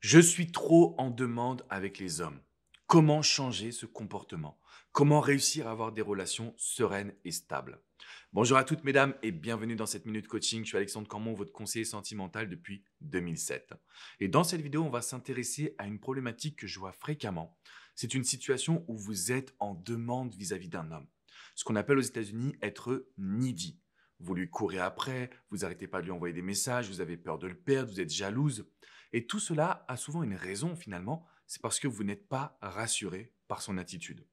Je suis trop en demande avec les hommes. Comment changer ce comportement? Comment réussir à avoir des relations sereines et stables? Bonjour à toutes mesdames et bienvenue dans cette minute coaching. Je suis Alexandre Camon, votre conseiller sentimental depuis 2007. Et dans cette vidéo, on va s'intéresser à une problématique que je vois fréquemment. C'est une situation où vous êtes en demande vis-à-vis d'un homme. Ce qu'on appelle aux États-Unis être needy. Vous lui courez après, vous n'arrêtez pas de lui envoyer des messages, vous avez peur de le perdre, vous êtes jalouse. Et tout cela a souvent une raison finalement, c'est parce que vous n'êtes pas rassuré par son attitude.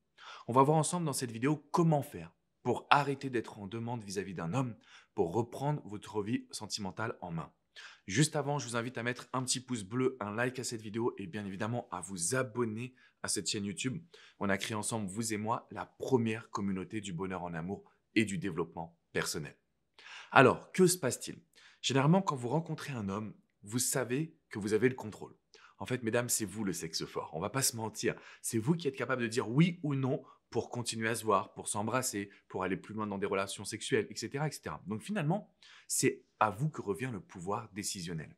On va voir ensemble dans cette vidéo comment faire pour arrêter d'être en demande vis-à-vis d'un homme, pour reprendre votre vie sentimentale en main. Juste avant, je vous invite à mettre un petit pouce bleu, un like à cette vidéo et bien évidemment à vous abonner à cette chaîne YouTube. On a créé ensemble, vous et moi, la première communauté du bonheur en amour et du développement personnel. Alors, que se passe-t-il? Généralement, quand vous rencontrez un homme, vous savez que vous avez le contrôle. En fait, mesdames, c'est vous le sexe fort. On va pas se mentir. C'est vous qui êtes capable de dire oui ou non pour continuer à se voir, pour s'embrasser, pour aller plus loin dans des relations sexuelles, etc., etc. Donc finalement, c'est à vous que revient le pouvoir décisionnel.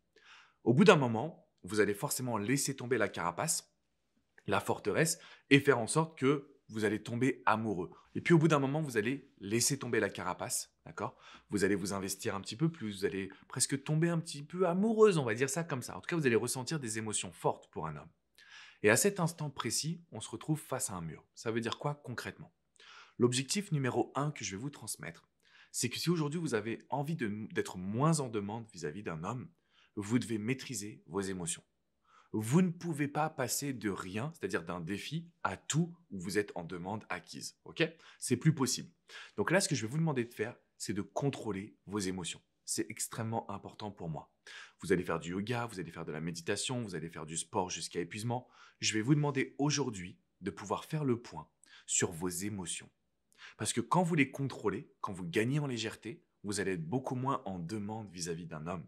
Au bout d'un moment, vous allez forcément laisser tomber la carapace, la forteresse, et faire en sorte que vous allez tomber amoureux. Et puis au bout d'un moment, vous allez laisser tomber la carapace, d'accord? Vous allez vous investir un petit peu plus, vous allez presque tomber un petit peu amoureuse, on va dire ça comme ça. En tout cas, vous allez ressentir des émotions fortes pour un homme. Et à cet instant précis, on se retrouve face à un mur. Ça veut dire quoi concrètement? L'objectif numéro un que je vais vous transmettre, c'est que si aujourd'hui vous avez envie d'être moins en demande vis-à-vis d'un homme, vous devez maîtriser vos émotions. Vous ne pouvez pas passer de rien, c'est-à-dire d'un défi, à tout où vous êtes en demande acquise. Ok? C'est plus possible. Donc là, ce que je vais vous demander de faire, c'est de contrôler vos émotions. C'est extrêmement important pour moi. Vous allez faire du yoga, vous allez faire de la méditation, vous allez faire du sport jusqu'à épuisement. Je vais vous demander aujourd'hui de pouvoir faire le point sur vos émotions. Parce que quand vous les contrôlez, quand vous gagnez en légèreté, vous allez être beaucoup moins en demande vis-à-vis d'un homme.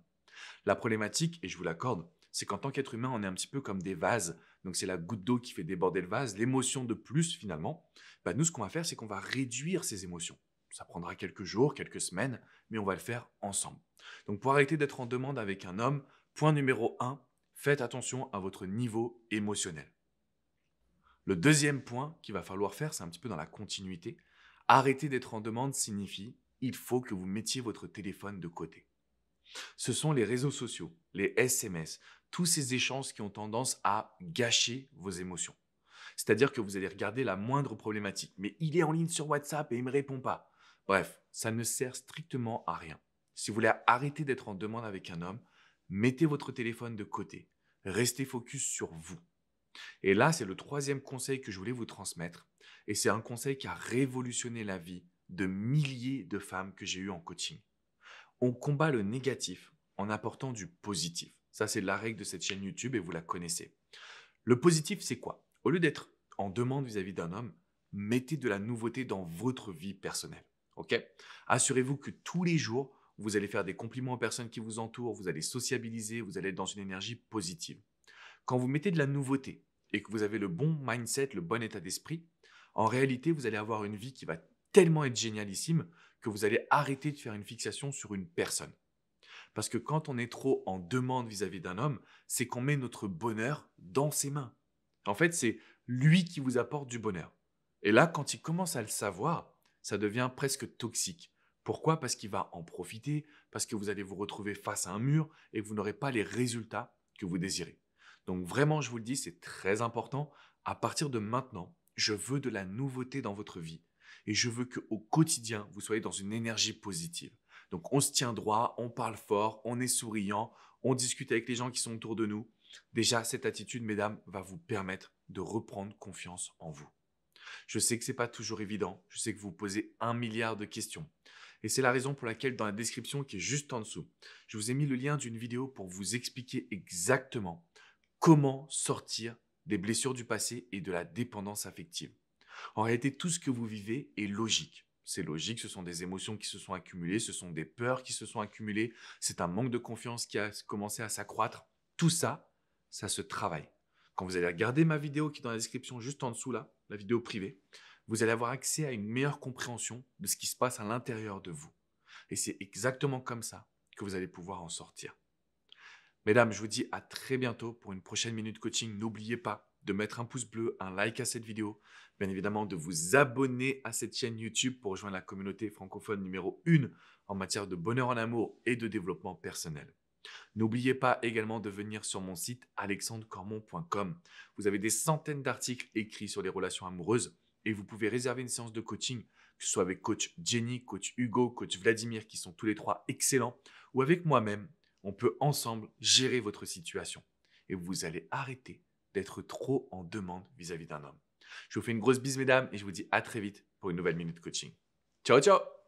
La problématique, et je vous l'accorde, c'est qu'en tant qu'être humain, on est un petit peu comme des vases. Donc c'est la goutte d'eau qui fait déborder le vase, l'émotion de plus finalement. Bah, nous, ce qu'on va faire, c'est qu'on va réduire ces émotions. Ça prendra quelques jours, quelques semaines, mais on va le faire ensemble. Donc pour arrêter d'être en demande avec un homme, point numéro un, faites attention à votre niveau émotionnel. Le deuxième point qu'il va falloir faire, c'est un petit peu dans la continuité. Arrêter d'être en demande signifie il faut que vous mettiez votre téléphone de côté. Ce sont les réseaux sociaux, les SMS, tous ces échanges qui ont tendance à gâcher vos émotions. C'est-à-dire que vous allez regarder la moindre problématique, mais il est en ligne sur WhatsApp et il ne me répond pas. Bref, ça ne sert strictement à rien. Si vous voulez arrêter d'être en demande avec un homme, mettez votre téléphone de côté. Restez focus sur vous. Et là, c'est le troisième conseil que je voulais vous transmettre. Et c'est un conseil qui a révolutionné la vie de milliers de femmes que j'ai eues en coaching. On combat le négatif en apportant du positif. Ça, c'est la règle de cette chaîne YouTube et vous la connaissez. Le positif, c'est quoi? Au lieu d'être en demande vis-à-vis d'un homme, mettez de la nouveauté dans votre vie personnelle. Ok? Assurez-vous que tous les jours, vous allez faire des compliments aux personnes qui vous entourent, vous allez sociabiliser, vous allez être dans une énergie positive. Quand vous mettez de la nouveauté et que vous avez le bon mindset, le bon état d'esprit, en réalité, vous allez avoir une vie qui va tellement être génialissime que vous allez arrêter de faire une fixation sur une personne. Parce que quand on est trop en demande vis-à-vis d'un homme, c'est qu'on met notre bonheur dans ses mains. En fait, c'est lui qui vous apporte du bonheur. Et là, quand il commence à le savoir, ça devient presque toxique. Pourquoi? Parce qu'il va en profiter, parce que vous allez vous retrouver face à un mur et que vous n'aurez pas les résultats que vous désirez. Donc vraiment, je vous le dis, c'est très important. À partir de maintenant, je veux de la nouveauté dans votre vie et je veux qu'au quotidien, vous soyez dans une énergie positive. Donc on se tient droit, on parle fort, on est souriant, on discute avec les gens qui sont autour de nous. Déjà, cette attitude, mesdames, va vous permettre de reprendre confiance en vous. Je sais que ce n'est pas toujours évident, je sais que vous posez un milliard de questions. Et c'est la raison pour laquelle dans la description qui est juste en dessous, je vous ai mis le lien d'une vidéo pour vous expliquer exactement comment sortir des blessures du passé et de la dépendance affective. En réalité, tout ce que vous vivez est logique. C'est logique, ce sont des émotions qui se sont accumulées, ce sont des peurs qui se sont accumulées, c'est un manque de confiance qui a commencé à s'accroître. Tout ça, ça se travaille. Quand vous allez regarder ma vidéo qui est dans la description juste en dessous là, la vidéo privée, vous allez avoir accès à une meilleure compréhension de ce qui se passe à l'intérieur de vous. Et c'est exactement comme ça que vous allez pouvoir en sortir. Mesdames, je vous dis à très bientôt pour une prochaine minute coaching. N'oubliez pas de mettre un pouce bleu, un like à cette vidéo, bien évidemment de vous abonner à cette chaîne YouTube pour rejoindre la communauté francophone numéro 1 en matière de bonheur en amour et de développement personnel. N'oubliez pas également de venir sur mon site alexandrecormon.com. Vous avez des centaines d'articles écrits sur les relations amoureuses et vous pouvez réserver une séance de coaching, que ce soit avec coach Jenny, coach Hugo, coach Vladimir, qui sont tous les trois excellents, ou avec moi-même. On peut ensemble gérer votre situation et vous allez arrêter d'être trop en demande vis-à-vis d'un homme. Je vous fais une grosse bise, mesdames, et je vous dis à très vite pour une nouvelle minute coaching. Ciao, ciao!